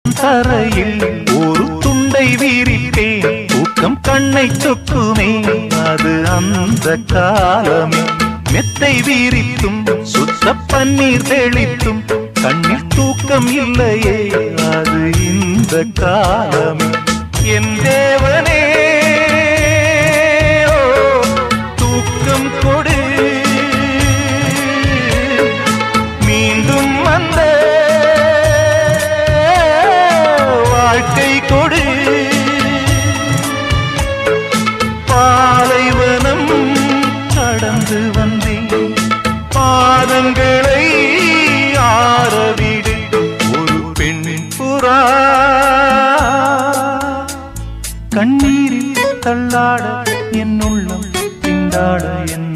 தரையில் ஒரு துண்டை வீரிட்டேன், தூக்கம் கண்ணை சொக்குமே, அது அந்த காலமே. மெத்தை வீரித்தும் சுத்த பன்னீர் தெளித்தும் கண்ணில் தூக்கம் இல்லையே, அது இந்த காலமே. என் தேவனே தூக்கம் கொடு, மீண்டும் வந்த வாழ்க்கை கொடு. பாலைவனம் கடந்து வந்தேன், பாதங்களை ஆரவிடு. ஒரு பெண் புறா கண்ணீரில் தள்ளாட, என் உள்ளம் திண்டாட, என்